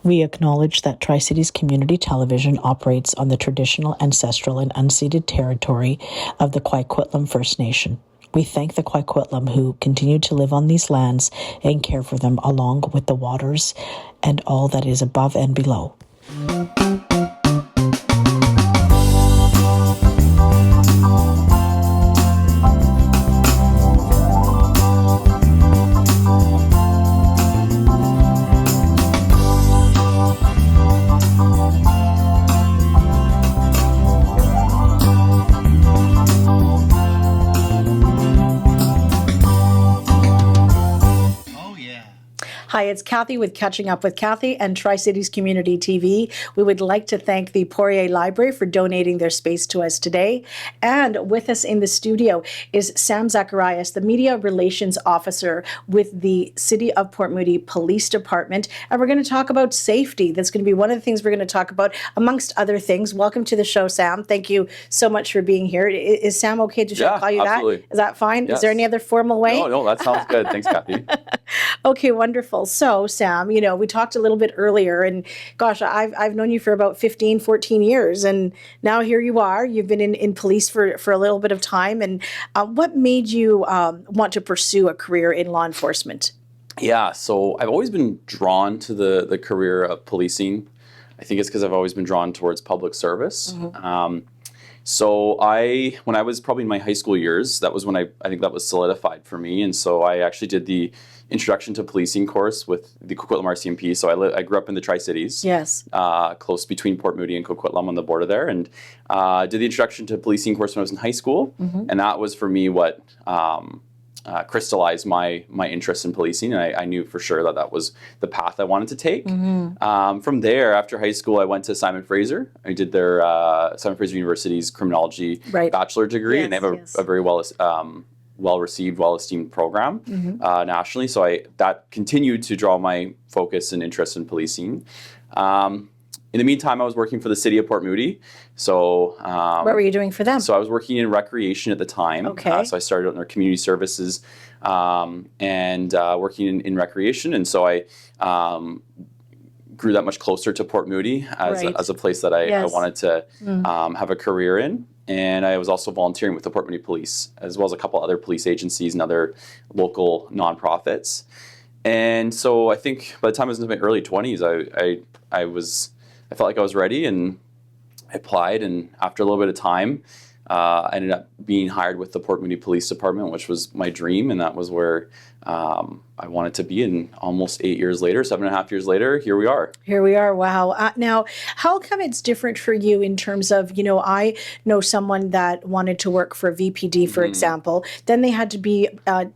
We acknowledge that Tri-Cities Community Television operates on the traditional, ancestral, and unceded territory of the Kwi-Kwetlam First Nation. We thank the Kwi-Kwetlam who continue to live on these lands and care for them along with the waters and all that is above and below. Hi, it's Cathy with Catching Up with Cathy and Tri-Cities Community TV. We would like to thank the Poirier Library for donating their space to us today. And with us in the studio is Sam Zacharias, the Media Relations Officer with the City of Port Moody Police Department. And we're going to talk about safety. That's going to be one of the things we're going to talk about, amongst other things. Welcome to the show, Sam. Thank you so much for being here. Is Sam okay to call you absolutely. that? Is that fine? Yes. Is there any other formal way? No, that sounds good. Thanks, Cathy. Okay, wonderful. So, Sam, we talked a little bit earlier, and gosh, I've known you for about 15, 14 years, and now here you are. You've been in police for a little bit of time, and what made you want to pursue a career in law enforcement? Yeah, so I've always been drawn to the career of policing. I think it's because I've always been drawn towards public service. Mm-hmm. So when I was probably in my high school years, that was when I think that was solidified for me. And so I actually did the Introduction to Policing course with the Coquitlam RCMP. So I grew up in the Tri-Cities. Yes. Close between Port Moody and Coquitlam on the border there. And did the Introduction to Policing course when I was in high school. Mm-hmm. And that was for me what crystallized my interest in policing. And I knew for sure that was the path I wanted to take. Mm-hmm. From there, after high school, I went to Simon Fraser. I did their Simon Fraser University's criminology bachelor degree. Yes, and they have a very well-received, well-esteemed program mm-hmm. Nationally. So that continued to draw my focus and interest in policing. In the meantime, I was working for the City of Port Moody. So what were you doing for them? So I was working in recreation at the time. Okay. So I started in their community services and working in recreation. And so I grew that much closer to Port Moody as a place that I wanted to have a career in. And I was also volunteering with the Port Moody Police, as well as a couple other police agencies and other local nonprofits. And so I think by the time I was in my early 20s, I felt like I was ready, and I applied. And after a little bit of time, I ended up being hired with the Port Moody Police Department, which was my dream, and that was where I wanted to be. And almost 8 years later, 7.5 years later, here we are. Here we are. Wow. Now, how come it's different for you in terms of, I know someone that wanted to work for VPD, for example. Then they had to be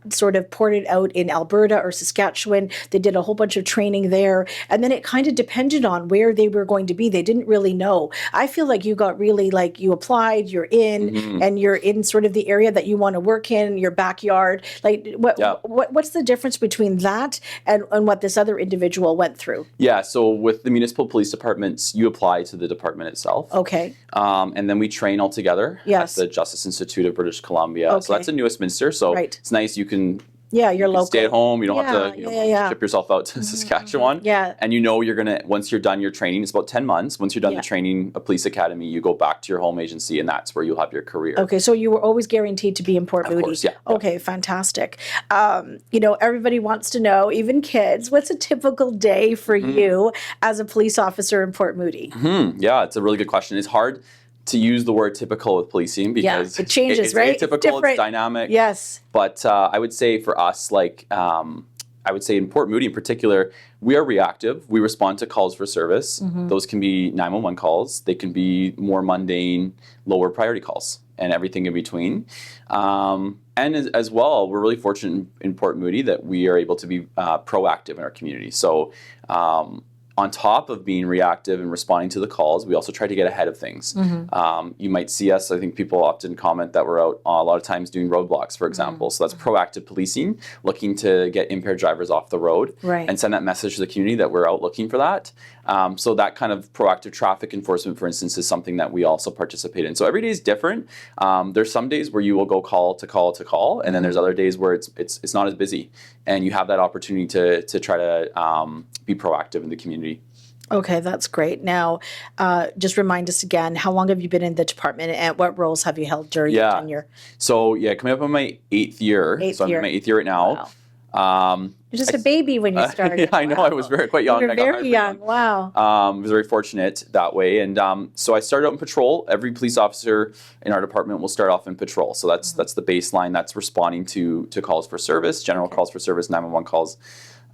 sort of ported out in Alberta or Saskatchewan. They did a whole bunch of training there. And then it kind of depended on where they were going to be. They didn't really know. I feel like you got really, you applied, you're in, and you're in sort of the area that you want to work in, your backyard. What's the difference between that and what this other individual went through? Yeah, so with the municipal police departments, you apply to the department itself. Okay. And then we train all together at the Justice Institute of British Columbia. Okay. So that's in New Westminster. So it's nice. You can you're local. Stay at home. You don't have to ship yourself out to Saskatchewan. Yeah. And you're going to, once you're done your training, it's about 10 months. Once you're done the training, a police academy, you go back to your home agency, and that's where you'll have your career. Okay, so you were always guaranteed to be in Port Moody. Of course, yeah. Okay, fantastic. Everybody wants to know, even kids, what's a typical day for you as a police officer in Port Moody? Yeah, it's a really good question. It's hard to use the word typical with policing because it changes, right? It's atypical, it's dynamic. Yes. But I would say for us, I would say in Port Moody in particular, we are reactive. We respond to calls for service. Those can be 911 calls. They can be more mundane, lower priority calls, and everything in between. And as well, we're really fortunate in Port Moody that we are able to be proactive in our community. So on top of being reactive and responding to the calls, we also try to get ahead of things. You might see us, I think people often comment that we're out a lot of times doing roadblocks, for example. So that's proactive policing, looking to get impaired drivers off the road and send that message to the community that we're out looking for that. So that kind of proactive traffic enforcement, for instance, is something that we also participate in. So every day is different. There's some days where you will go call to call to call, and then there's other days where it's not as busy, and you have that opportunity to try to be proactive in the community. Okay, that's great. Now, just remind us again, how long have you been in the department and what roles have you held during your Yeah. tenure? So yeah, coming up on my 8th year. Eighth So I'm in year. my 8th year right now. Wow. You're just a baby when you started. Yeah, I know. I was Wow. quite You young. were I got hired very pretty young. Wow. I was very fortunate that way. And so I started out in patrol. Every police officer in our department will start off in patrol. So that's the baseline. That's responding to calls for service, general calls for service, 911 calls.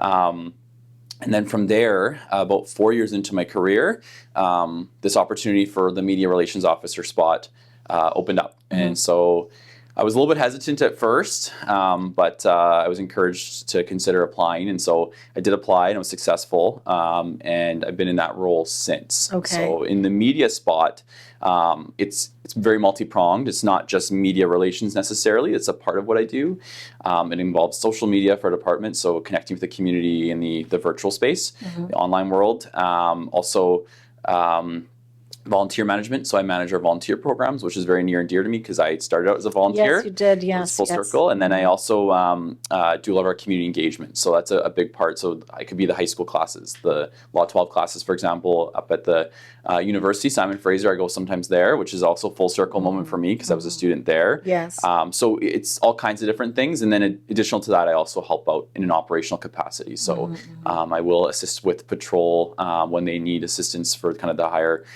And then from there, about 4 years into my career, this opportunity for the media relations officer spot opened up. And so I was a little bit hesitant at first, but I was encouraged to consider applying. And so I did apply and I was successful. And I've been in that role since. Okay. So in the media spot, it's very multi-pronged. It's not just media relations necessarily. It's a part of what I do. It involves social media for our department, so connecting with the community in the virtual space, the online world. Also, volunteer management. So I manage our volunteer programs, which is very near and dear to me because I started out as a volunteer. Yes, you did. It Yes. was full yes. circle. And then I also do a lot of our community engagement. So that's a big part. So I could be the high school classes, the Law 12 classes, for example, up at the university, Simon Fraser. I go sometimes there, which is also a full circle moment for me because I was a student there. Yes. So it's all kinds of different things. And then additional to that, I also help out in an operational capacity. So I will assist with patrol when they need assistance for kind of the higher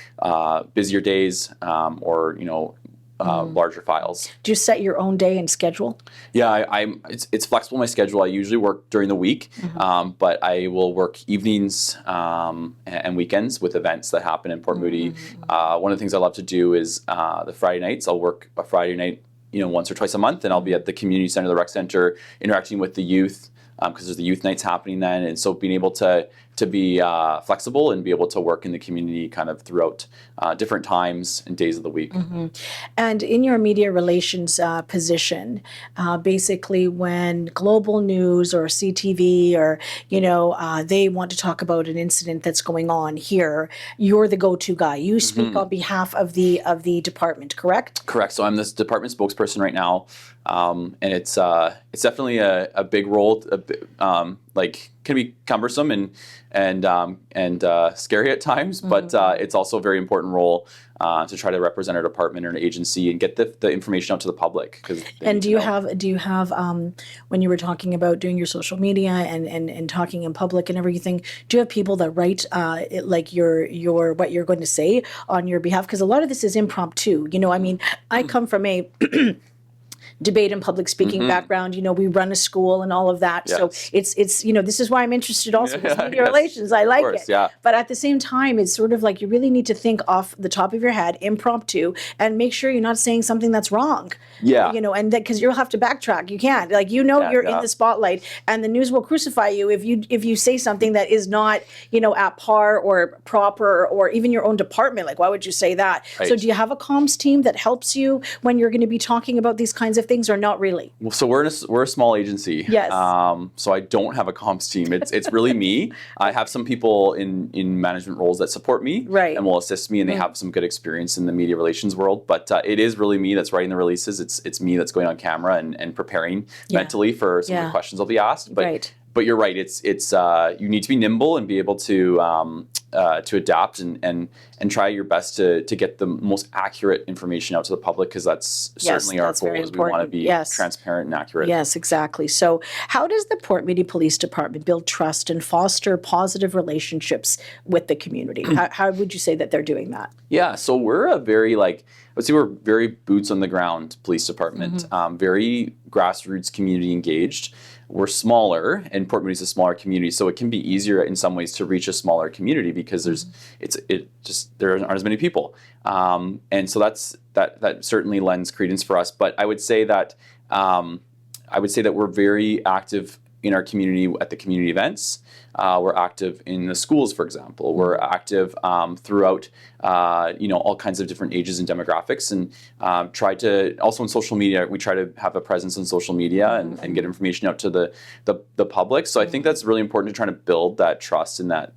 busier days or larger files. Do you set your own day and schedule? Yeah, it's flexible, my schedule. I usually work during the week, but I will work evenings and weekends with events that happen in Port Moody. One of the things I love to do is the Friday nights. I'll work a Friday night once or twice a month, and I'll be at the community center, the rec center, interacting with the youth because there's the youth nights happening then. And so being able to be flexible and be able to work in the community kind of throughout different times and days of the week. And in your media relations position, basically when global news or CTV or, they want to talk about an incident that's going on here, you're the go-to guy. You speak on behalf of the department, correct? Correct. So I'm this department spokesperson right now. And it's definitely a big role, can be cumbersome and scary at times, but it's also a very important role to try to represent our department or an agency and get the information out to the public. And do you have when you were talking about doing your social media and talking in public and everything, do you have people that write your what you're going to say on your behalf? Because a lot of this is impromptu. I come from a debate and public speaking background. We run a school and all of that. Yes. So it's this is why I'm interested also in media Yes. relations. I like course, it. yeah. But at the same time, it's sort of like you really need to think off the top of your head, impromptu, and make sure you're not saying something that's wrong. Yeah. And that because you'll have to backtrack. You can't. You're in the spotlight, and the news will crucify you if you say something that is not at par or proper or even your own department. Like, why would you say that? Right. So do you have a comms team that helps you when you're going to be talking about these kinds of things, or not really? Well, so we're a small agency. Yes. So I don't have a comms team. It's really me. I have some people in management roles that support me, Right. and will assist me, and they have some good experience in the media relations world. But it is really me that's writing the releases. It's me that's going on camera and preparing mentally for some of the questions I'll be asked. But Right. But you're right. It's you need to be nimble and be able to adapt and try your best to get the most accurate information out to the public, because that's certainly our that's goal. very Is we want to important. be Yes. transparent and accurate. Yes, exactly. So how does the Port Moody Police Department build trust and foster positive relationships with the community? How would you say that they're doing that? Yeah, so we're a very I would say we're very boots on the ground police department, very grassroots community engaged. We're smaller, and Port Moody's a smaller community, so it can be easier in some ways to reach a smaller community because there aren't as many people, and so that certainly lends credence for us. But I would say that we're very active in our community at the community events. We're active in the schools, for example. We're active throughout, all kinds of different ages and demographics, and try to also in social media. We try to have a presence in social media and get information out to the public. So I think that's really important to try to build that trust and that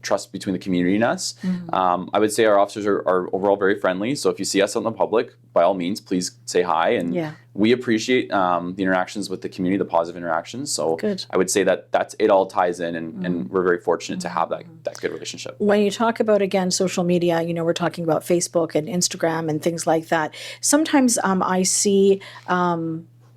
trust between the community and us. I would say our officers are overall very friendly. So if you see us out in the public, by all means, please say hi. And we appreciate the interactions with the community, the positive interactions. So I would say that's it all ties in, and we're very fortunate to have that good relationship. When you talk about, again, social media, we're talking about Facebook and Instagram and things like that. Sometimes I see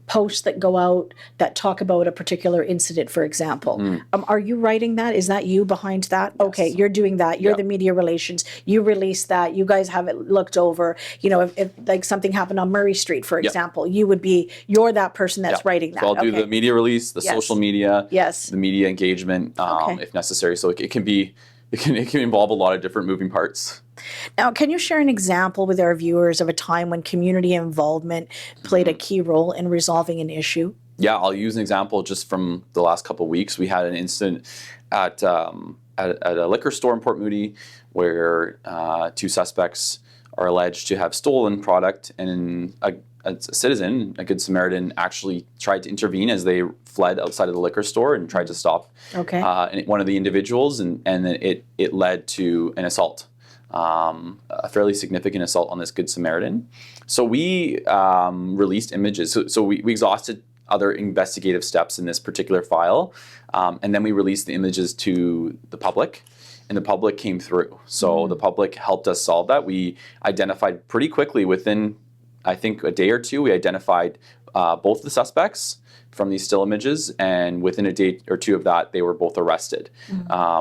posts that go out that talk about a particular incident, for example. Are you writing that? Is that you behind that? Yes. Okay, you're doing that. You're the media relations. You release that. You guys have it looked over. If like something happened on Murray Street, for example, you're that person that's writing that. So I'll do the media release, the social media, the media engagement, if necessary. So it can involve a lot of different moving parts. Now, can you share an example with our viewers of a time when community involvement played a key role in resolving an issue? Yeah, I'll use an example just from the last couple of weeks. We had an incident at a liquor store in Port Moody where 2 suspects are alleged to have stolen product, and a citizen, a good Samaritan, actually tried to intervene as they fled outside of the liquor store and tried to stop one of the individuals, and then it led to an assault. A fairly significant assault on this Good Samaritan. So we released images. So we exhausted other investigative steps in this particular file, and then we released the images to the public, and the public came through. So the public helped us solve that. We identified pretty quickly, within, I think, a day or two, we identified both the suspects from these still images, and within a day or two of that, they were both arrested.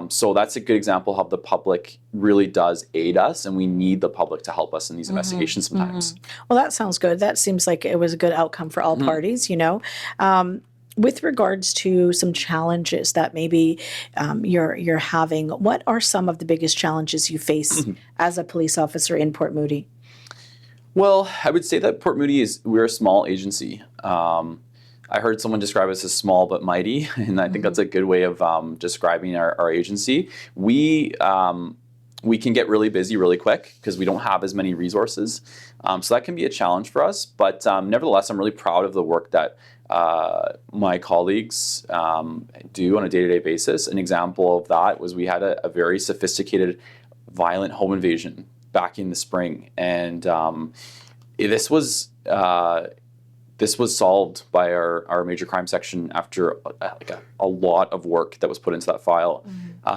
So that's a good example of how the public really does aid us, and we need the public to help us in these investigations sometimes. Well, that sounds good. That seems like it was a good outcome for all parties, With regards to some challenges that maybe you're having, what are some of the biggest challenges you face as a police officer in Port Moody? Well, I would say that Port Moody we're a small agency. I heard someone describe us as small but mighty, and I think that's a good way of describing our agency. We can get really busy really quick because we don't have as many resources. So that can be a challenge for us, but nevertheless, I'm really proud of the work that my colleagues do on a day-to-day basis. An example of that was we had a very sophisticated violent home invasion back in the spring, and this was solved by our major crime section after a lot of work that was put into that file,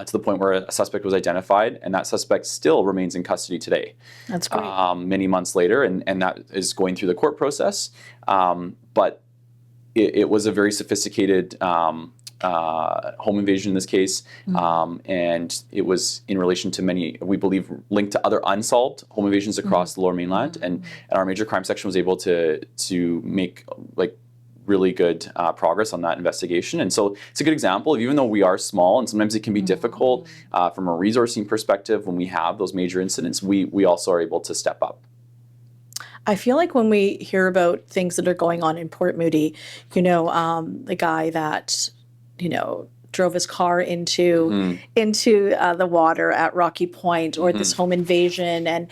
to the point where a suspect was identified, and that suspect still remains in custody today. That's great. Many months later, and that is going through the court process. But it was a very sophisticated home invasion in this case, and it was in relation to many, we believe, linked to other unsolved home invasions across the Lower Mainland, and our major crime section was able to make really good progress on that investigation. And so it's a good example of, even though we are small and sometimes it can be difficult from a resourcing perspective when we have those major incidents, we also are able to step up. I feel like when we hear about things that are going on in Port Moody, the guy that drove his car into the water at Rocky Point, or this home invasion, and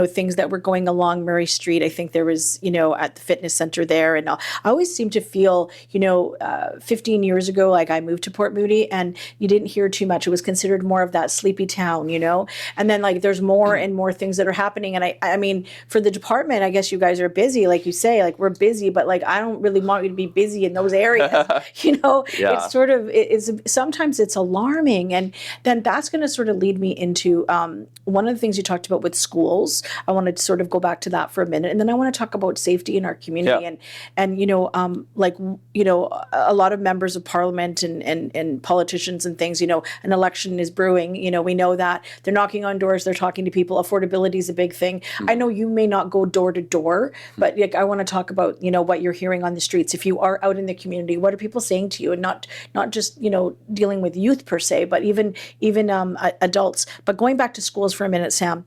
things that were going along Murray Street. I think there was at the fitness center there, and I always seem to feel 15 years ago, like I moved to Port Moody, and you didn't hear too much. It was considered more of that sleepy town, and then there's more and more things that are happening. And I mean, for the department, I guess you guys are busy, like you say, we're busy, but I don't really want you to be busy in those areas. It's sort of sometimes it's alarming, and then that's going to sort of lead me into one of the things you talked about with schools. I want to sort of go back to that for a minute, and then I want to talk about safety in our community, and a lot of members of parliament and politicians and things. An election is brewing. We know that they're knocking on doors, they're talking to people. Affordability is a big thing. I know you may not go door to door, but I want to talk about what you're hearing on the streets. If you are out in the community, what are people saying to you, and not just dealing with youth per se, but even adults. But going back to schools for a minute, Sam,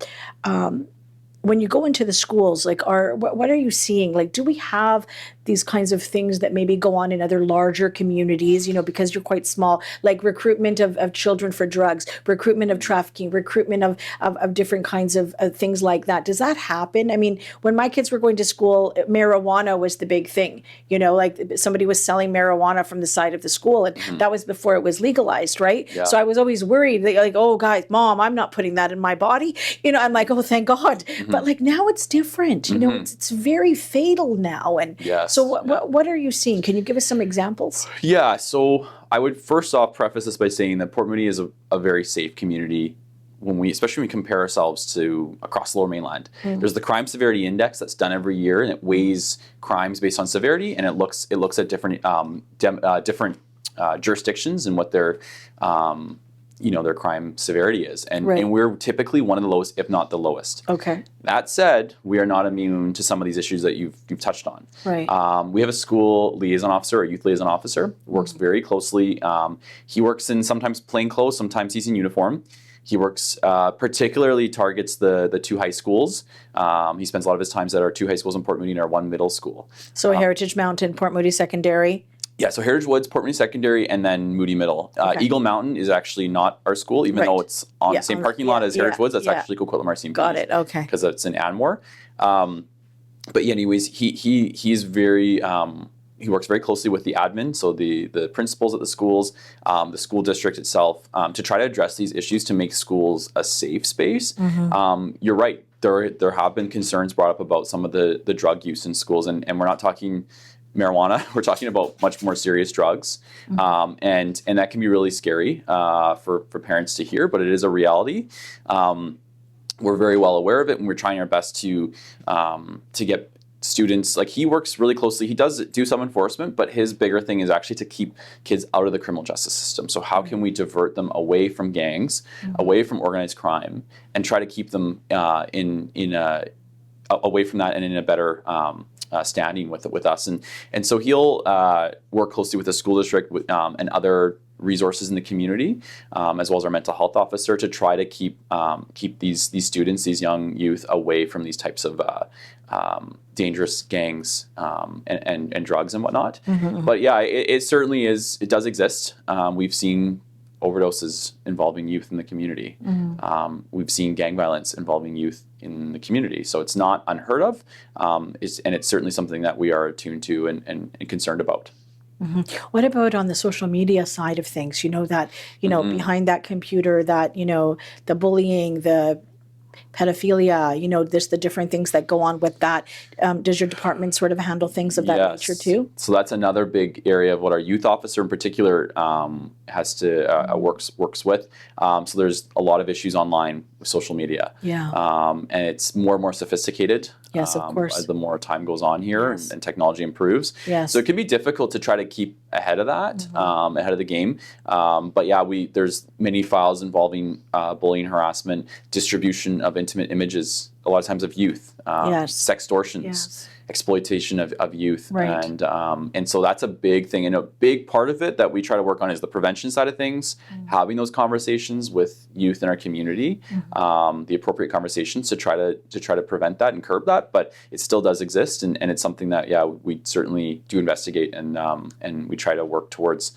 when you go into the schools, like, what are you seeing? Like, do we have these kinds of things that maybe go on in other larger communities, because you're quite small, like recruitment of children for drugs, recruitment of trafficking, recruitment of different kinds of things like that? Does that happen? I mean, when my kids were going to school, marijuana was the big thing, like somebody was selling marijuana from the side of the school, and that was before it was legalized, right? Yeah. So I was always worried, like, oh, guys, Mom, I'm not putting that in my body. I'm like, oh, thank God. But like now it's different, it's very fatal now. And Yes. so what are you seeing? Can you give us some examples? Yeah, so I would first off preface this by saying that Port Moody is a very safe community especially when we compare ourselves to across the Lower Mainland. There's the crime severity index that's done every year, and it weighs crimes based on severity, and it looks at different jurisdictions and what their their crime severity is, and we're typically one of the lowest, if not the lowest. Okay. That said, we are not immune to some of these issues that you've touched on. Right. We have a school liaison officer, a youth liaison officer, works very closely. He works in sometimes plain clothes, sometimes he's in uniform. He works particularly targets the two high schools. He spends a lot of his times at our two high schools in Port Moody and our one middle school. So Heritage Mountain, Port Moody Secondary. Yeah, so Heritage Woods, Port Moody Secondary, and then Moody Middle. Eagle Mountain is actually not our school, even though it's on the same parking lot as Heritage Woods. That's actually Coquitlam RCMP. Got it. Okay. Because it's in Anmore. But yeah, anyways, he's very he works very closely with the admin, so the principals at the schools, the school district itself, to try to address these issues to make schools a safe space. You're right. There have been concerns brought up about some of the drug use in schools, and we're not talking marijuana. We're talking about much more serious drugs, and that can be really scary for parents to hear, but it is a reality. We're very well aware of it, and we're trying our best to get students, like he works really closely. He does do some enforcement, but his bigger thing is actually to keep kids out of the criminal justice system. So how can we divert them away from gangs, away from organized crime, and try to keep them away from that and in a better standing with us, and so he'll work closely with the school district and other resources in the community, as well as our mental health officer, to try to keep these students, these young youth, away from these types of dangerous gangs and drugs and whatnot. But yeah, it certainly is. It does exist. We've seen overdoses involving youth in the community. We've seen gang violence involving youth in the community. So it's not unheard of, and it's certainly something that we are attuned to and concerned about. What about on the social media side of things? Behind that computer, that, the bullying, the pedophilia, there's the different things that go on with that. Does your department sort of handle things of that nature too? So that's another big area of what our youth officer in particular has to works with. So there's a lot of issues online with social media. Yeah. And it's more and more sophisticated. Yes, of course. As the more time goes on here and technology improves. Yes. So it can be difficult to try to keep ahead of that, ahead of the game. But yeah, there's many files involving bullying, harassment, distribution of intimate images, a lot of times of youth, sextortions, exploitation of youth, and so that's a big thing, and a big part of it that we try to work on is the prevention side of things, having those conversations with youth in our community, the appropriate conversations to try to prevent that and curb that, but it still does exist, and it's something that we certainly do investigate, and we try to work towards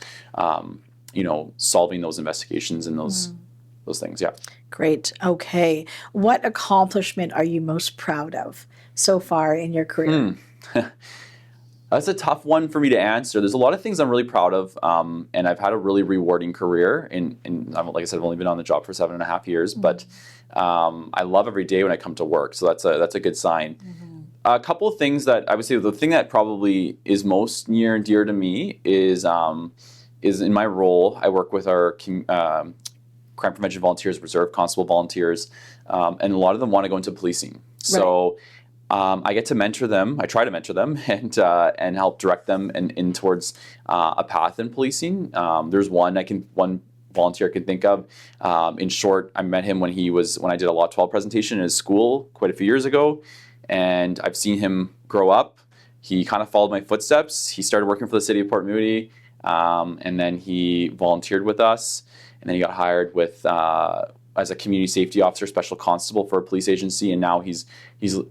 solving those investigations and those things. Yeah. Great. Okay. What accomplishment are you most proud of so far in your career? That's a tough one for me to answer. There's a lot of things I'm really proud of, and I've had a really rewarding career. And like I said, I've only been on the job for 7.5 years, but I love every day when I come to work. So that's a good sign. A couple of things that I would say, the thing that probably is most near and dear to me is in my role. I work with our crime prevention volunteers, reserve constable volunteers, and a lot of them want to go into policing. So I get to mentor them. I try to mentor them and help direct them in towards a path in policing. There's one volunteer I can think of. In short, I met him when I did a Law 12 presentation in his school quite a few years ago, and I've seen him grow up. He kind of followed my footsteps. He started working for the city of Port Moody, and then he volunteered with us. And then he got hired with as a community safety officer, special constable for a police agency, and now he's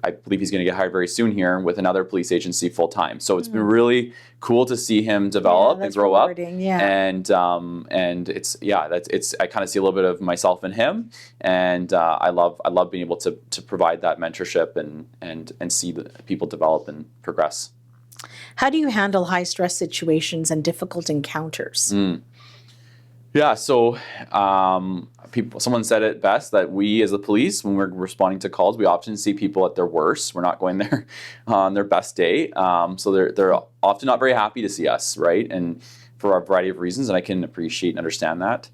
I believe he's going to get hired very soon here with another police agency full time. So it's been really cool to see him develop and grow rewarding, up. And it's I kind of see a little bit of myself in him, and I love being able to provide that mentorship and see the people develop and progress. How do you handle high stress situations and difficult encounters? Yeah, so someone said it best that we as the police, when we're responding to calls, we often see people at their worst. We're not going there on their best day. So they're often not very happy to see us, right? And for a variety of reasons, and I can appreciate and understand that.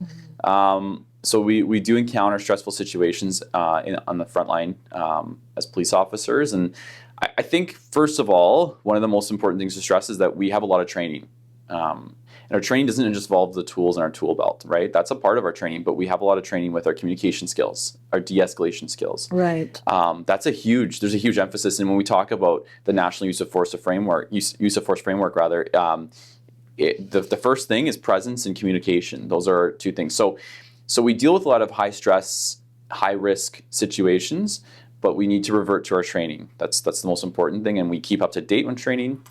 So we do encounter stressful situations on the front line as police officers. And I think, first of all, one of the most important things to stress is that we have a lot of training. And our training doesn't just involve the tools in our tool belt, right? That's a part of our training, but we have a lot of training with our communication skills, our de-escalation skills. Right. There's a huge emphasis. And when we talk about the National Use of Force Framework, the first thing is presence and communication. Those are two things. So we deal with a lot of high stress, high risk situations, but we need to revert to our training. That's the most important thing. And we keep up to date on training.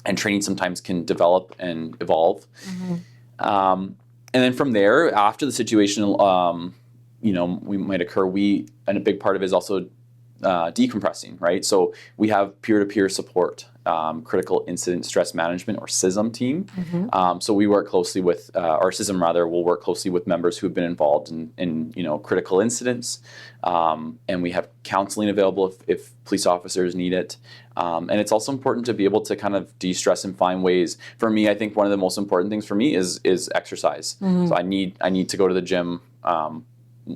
And training sometimes can develop and evolve. And then from there, after the situation, we might occur. And a big part of it is also decompressing, right? So we have peer-to-peer support, critical incident stress management, or CISM team. So we work closely with, or CISM rather, will work closely with members who have been involved in critical incidents. And we have counseling available if police officers need it. And it's also important to be able to kind of de-stress and find ways. For me, I think one of the most important things for me is exercise. So I need to go to the gym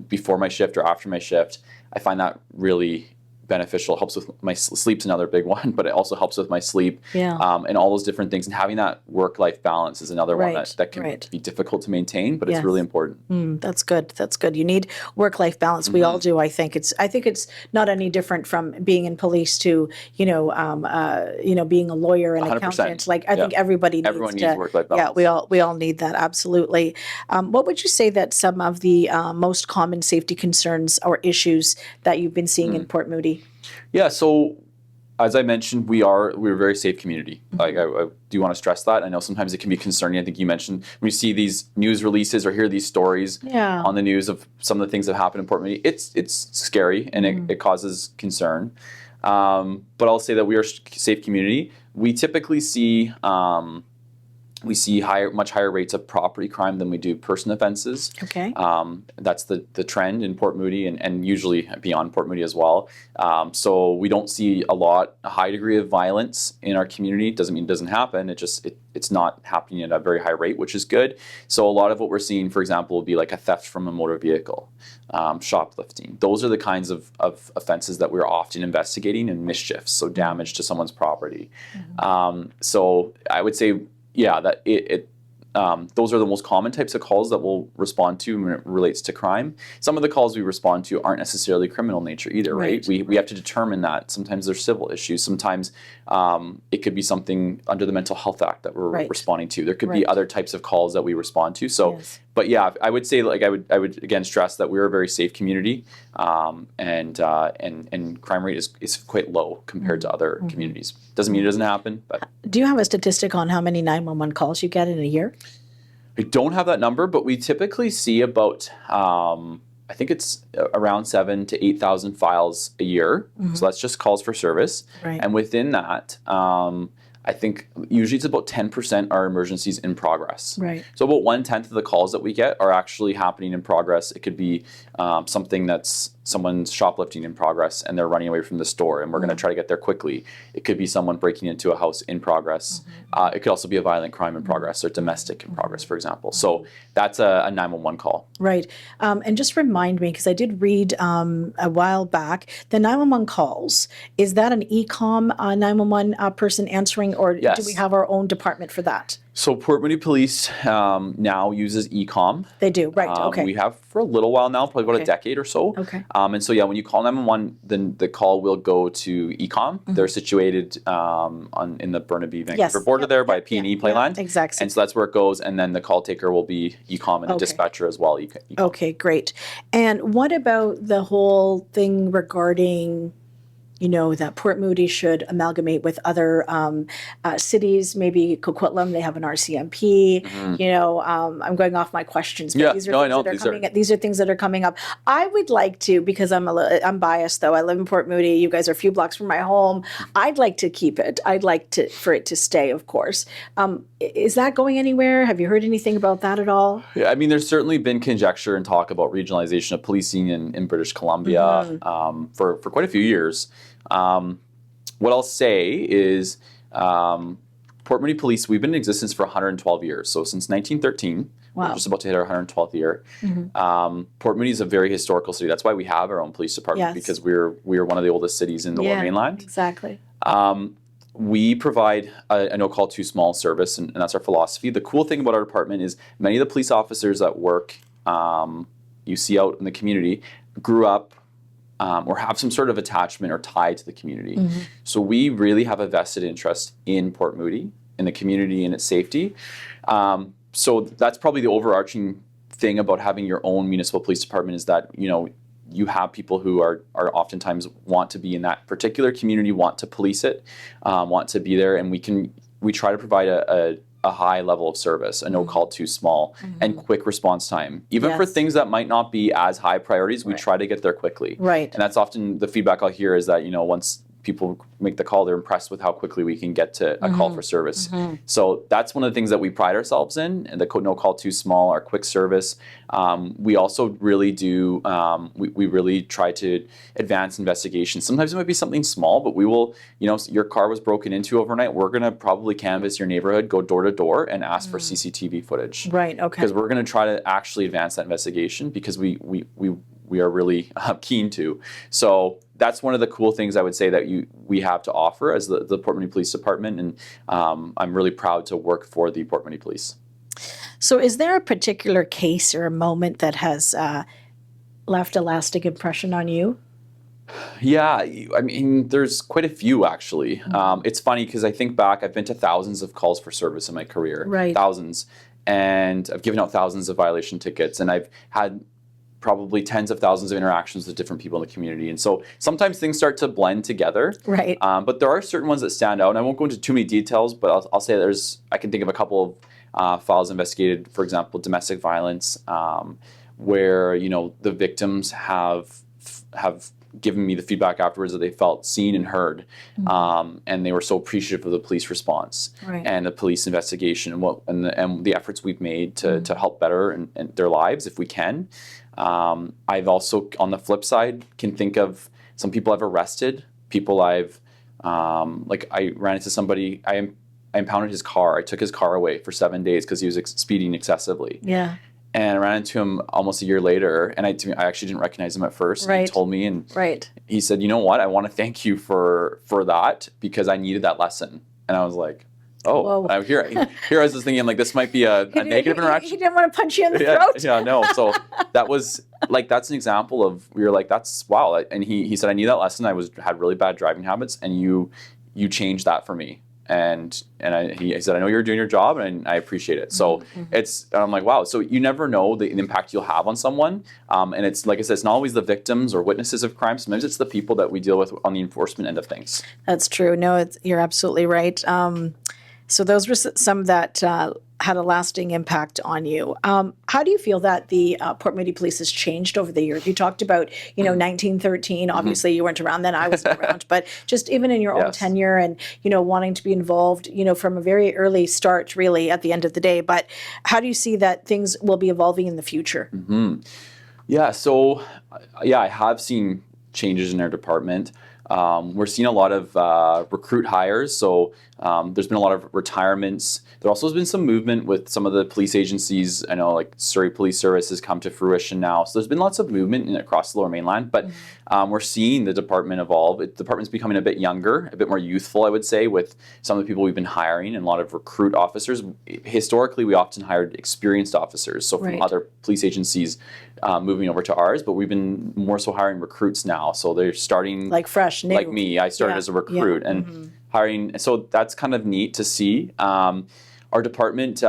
before my shift or after my shift. I find that really beneficial. Helps with my sleep's another big one, but it also helps with my sleep and all those different things. And having that work-life balance is another one that can be difficult to maintain, but it's really important. That's good. That's good. You need work-life balance. We all do. I think it's not any different from being in police to being a lawyer and 100%. accountant. Like I think everybody needs work-life balance. Yeah, we all need that. Absolutely. What would you say that some of the most common safety concerns or issues that you've been seeing in Port Moody? Yeah, so as I mentioned, we're a very safe community. Like I do want to stress that. I know sometimes it can be concerning. I think you mentioned when you see these news releases or hear these stories on the news of some of the things that happen in Port Moody, it's scary and it causes concern. But I'll say that we are a safe community. We typically see much higher rates of property crime than we do person offenses. Okay. That's the trend in Port Moody and usually beyond Port Moody as well. So we don't see a high degree of violence in our community. Doesn't mean it doesn't happen. It's not happening at a very high rate, which is good. So a lot of what we're seeing, for example, will be like a theft from a motor vehicle, shoplifting. Those are the kinds of offenses that we're often investigating, and mischiefs, so damage to someone's property. So I would say, that those are the most common types of calls that we'll respond to when it relates to crime. Some of the calls we respond to aren't necessarily criminal nature either, right? We have to determine that. Sometimes there's civil issues. Sometimes it could be something under the Mental Health Act that we're responding to. There could be other types of calls that we respond to. So, but I would say, I would again stress that we're a very safe community, and crime rate is quite low compared to other communities. Doesn't mean it doesn't happen, but. Do you have a statistic on how many 911 calls you get in a year? I don't have that number, but we typically see about, I think it's around 7,000 to 8,000 files a year. So that's just calls for service. And within that, I think usually it's about 10% are emergencies in progress. So about 1/10 of the calls that we get are actually happening in progress. It could be something that's someone's shoplifting in progress and they're running away from the store and we're going to try to get there quickly. It could be someone breaking into a house in progress. It could also be a violent crime in progress or domestic in progress, for example. So that's a 911 call. And just remind me, because I did read a while back, the 911 calls, is that an e-com 911 person answering, or do we have our own department for that? So Port Moody Police now uses e-com. They do, right? Okay. We have for a little while now, probably about Okay. a decade or so. Okay. And so, yeah, when you call 911, then the call will go to e-com. They're situated in the Burnaby-Vancouver border there by P&E Playland. Exactly. And so that's where it goes. And then the call taker will be e-com and the dispatcher as well. E-com. Okay, great. And what about the whole thing regarding, that Port Moody should amalgamate with other cities, maybe Coquitlam, they have an RCMP. I'm going off my questions, but these are things that are coming up. I would like to, because I'm biased though. I live in Port Moody. You guys are a few blocks from my home. I'd like to keep it. I'd like for it to stay, of course. Is that going anywhere? Have you heard anything about that at all? Yeah, I mean, there's certainly been conjecture and talk about regionalization of policing in British Columbia for quite a few years. What I'll say is Port Moody Police, we've been in existence for 112 years. So since 1913, we're just about to hit our 112th year. Port Moody is a very historical city. That's why we have our own police department, because we're one of the oldest cities in the Lower Mainland. Exactly. We provide a no call too small service, and that's our philosophy. The cool thing about our department is many of the police officers that work you see out in the community grew up or have some sort of attachment or tie to the community. So we really have a vested interest in Port Moody, in the community and its safety. So that's probably the overarching thing about having your own municipal police department, is that, you have people who are oftentimes want to be in that particular community, want to police it, want to be there, and we try to provide a high level of service, a no call too small, and quick response time. Even for things that might not be as high priorities, we try to get there quickly. Right. And that's often the feedback I'll hear, is that, once people make the call, they're impressed with how quickly we can get to a call for service. So that's one of the things that we pride ourselves in, and the no call too small, our quick service. We also really do, we really try to advance investigations. Sometimes it might be something small, but we will, your car was broken into overnight, we're going to probably canvass your neighborhood, go door to door, and ask for CCTV footage. Right, okay. Because we're going to try to actually advance that investigation, because we are really keen to. So that's one of the cool things I would say that we have to offer as the Port Moody Police Department, and I'm really proud to work for the Port Moody Police. So is there a particular case or a moment that has left a lasting impression on you? Yeah, I mean, there's quite a few, actually. It's funny because I think back, I've been to thousands of calls for service in my career. Right. Thousands. And I've given out thousands of violation tickets, and I've had probably tens of thousands of interactions with different people in the community. And so sometimes things start to blend together. Right. But there are certain ones that stand out, and I won't go into too many details, but I'll say I can think of a couple of files investigated, for example, domestic violence, where, the victims have given me the feedback afterwards that they felt seen and heard, and they were so appreciative of the police response and the police investigation and the efforts we've made to help better in their lives if we can. I've also, on the flip side, can think of some people I've arrested, people I've I ran into somebody, I impounded his car. I took his car away for 7 days because he was speeding excessively. Yeah. And I ran into him almost a year later, and I actually didn't recognize him at first. Right. He told me, and he said, "You know what? I want to thank you for that, because I needed that lesson." And I was like, "Oh." And here I was just thinking, I'm like, this might be a negative interaction. He didn't want to punch you in the throat. Yeah, no. So that was that's an example of, we were like, that's wow. And he said, "I need that lesson. I had really bad driving habits, and you changed that for me." And he said, "I know you're doing your job, and I appreciate it." So I'm like, wow. So you never know the impact you'll have on someone. And it's, like I said, it's not always the victims or witnesses of crime. Sometimes it's the people that we deal with on the enforcement end of things. That's true. No, you're absolutely right. So those were some that had a lasting impact on you. How do you feel that the Port Moody Police has changed over the years? You talked about, 1913. Obviously, you weren't around then. I wasn't around. But just even in your own tenure and, wanting to be involved, from a very early start, really, at the end of the day. But how do you see that things will be evolving in the future? Yeah. So, I have seen changes in our department. We're seeing a lot of recruit hires, so there's been a lot of retirements. There also has been some movement with some of the police agencies. I know like Surrey Police Service has come to fruition now. So there's been lots of movement across the Lower Mainland, but we're seeing the department evolve. The department's becoming a bit younger, a bit more youthful, I would say, with some of the people we've been hiring and a lot of recruit officers. Historically, we often hired experienced officers, so from other police agencies moving over to ours, but we've been more so hiring recruits now. So they're starting like fresh, new. Like me, I started as a recruit and hiring. So that's kind of neat to see. Our department,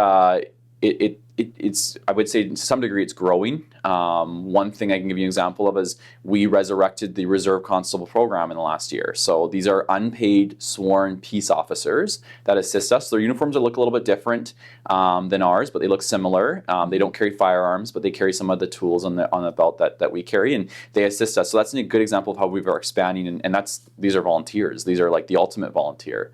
it's I would say to some degree it's growing. One thing I can give you an example of is we resurrected the Reserve Constable program in the last year. So these are unpaid sworn peace officers that assist us. Their uniforms look a little bit different than ours, but they look similar. They don't carry firearms, but they carry some of the tools on the belt that we carry, and they assist us. So that's a good example of how we are expanding, and these are volunteers. These are like the ultimate volunteer.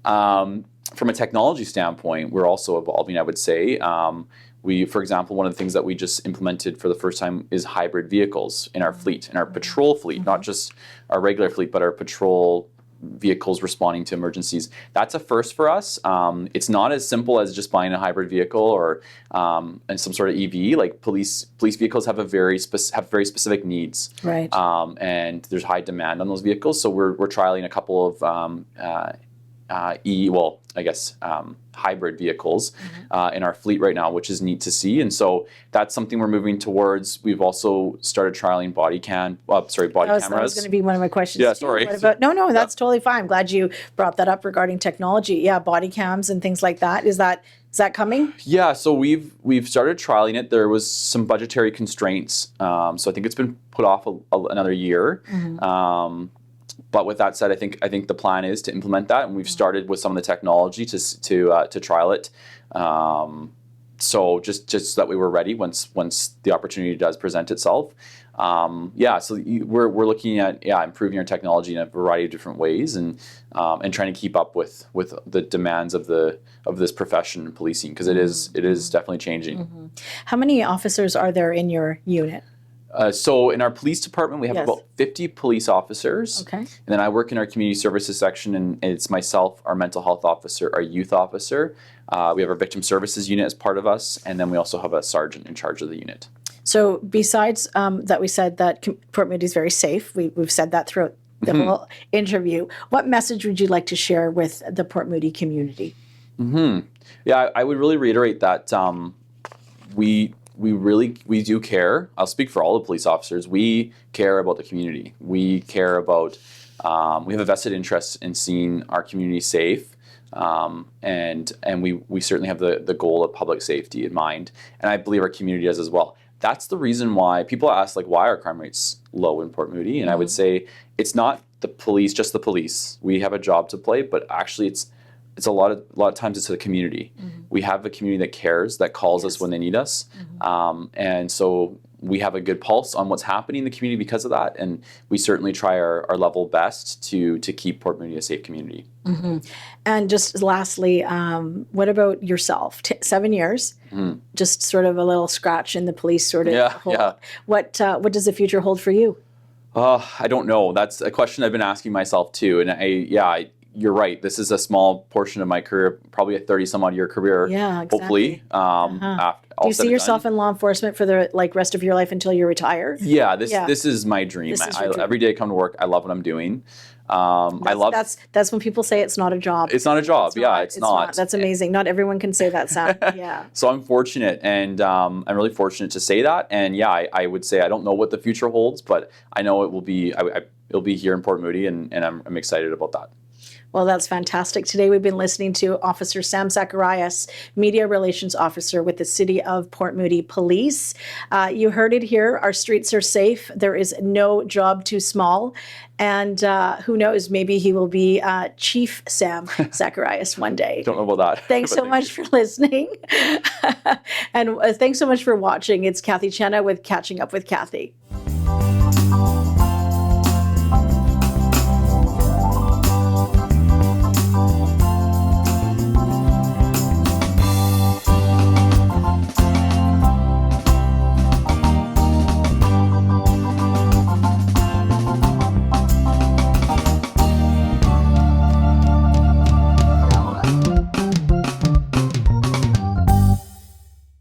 From a technology standpoint, we're also evolving, I would say. For example, one of the things that we just implemented for the first time is hybrid vehicles in our fleet, in our patrol fleet, not just our regular fleet, but our patrol vehicles responding to emergencies. That's a first for us. It's not as simple as just buying a hybrid vehicle or and some sort of EV. Like police vehicles have very specific needs, right? And there's high demand on those vehicles. So we're trialing a couple of hybrid vehicles in our fleet right now, which is neat to see. And so that's something we're moving towards. We've also started trialing body cameras. That was going to be one of my questions. Yeah, too. sorry. No, that's totally fine. I'm glad you brought that up regarding technology. Yeah, body cams and things like that. Is that coming? Yeah, so we've started trialing it. There was some budgetary constraints, so I think it's been put off another year. But with that said, I think the plan is to implement that, and we've started with some of the technology to trial it. So just so that we were ready once the opportunity does present itself. So we're looking at improving our technology in a variety of different ways, and trying to keep up with the demands of this profession in policing, because it is definitely changing. How many officers are there in your unit? So in our police department, we have about 50 police officers. Okay. And then I work in our community services section, and it's myself, our mental health officer, our youth officer. We have our victim services unit as part of us, and then we also have a sergeant in charge of the unit. So besides that, we said that Port Moody is very safe. We've said that throughout the whole interview. What message would you like to share with the Port Moody community? Yeah, I would really reiterate that we do care. I'll speak for all the police officers. We care about the community. We care about, we have a vested interest in seeing our community safe. And we certainly have the goal of public safety in mind. And I believe our community does as well. That's the reason why people ask, like, why are crime rates low in Port Moody? And I would say it's not the police, just the police. We have a job to play, but actually it's a lot of times it's the community. We have a community that cares, that calls us when they need us. And so we have a good pulse on what's happening in the community because of that. And we certainly try our level best to keep Port Moody a safe community. And just lastly, what about yourself? 7 years, just sort of a little scratch in the police sort of hole. Yeah. What does the future hold for you? I don't know. That's a question I've been asking myself too. And you're right. This is a small portion of my career, probably a 30-some-odd year career. Yeah, exactly. Hopefully. Do you see yourself in law enforcement for the rest of your life until you retire? Yeah, this is my dream. Every day I come to work, I love what I'm doing. That's when people say it's not a job. It's not a job. It's not. That's amazing. Not everyone can say that, Sam. Yeah. So I'm fortunate, and I'm really fortunate to say that. And I would say I don't know what the future holds, but I know it will be. It'll be here in Port Moody, and I'm excited about that. Well, that's fantastic. Today we've been listening to Officer Sam Zacharias, Media Relations Officer with the City of Port Moody Police. You heard it here. Our streets are safe. There is no job too small. And who knows, maybe he will be Chief Sam Zacharias one day. Don't know about that. Thanks so much for listening. And thanks so much for watching. It's Cathy Cena with Catching Up with Cathy.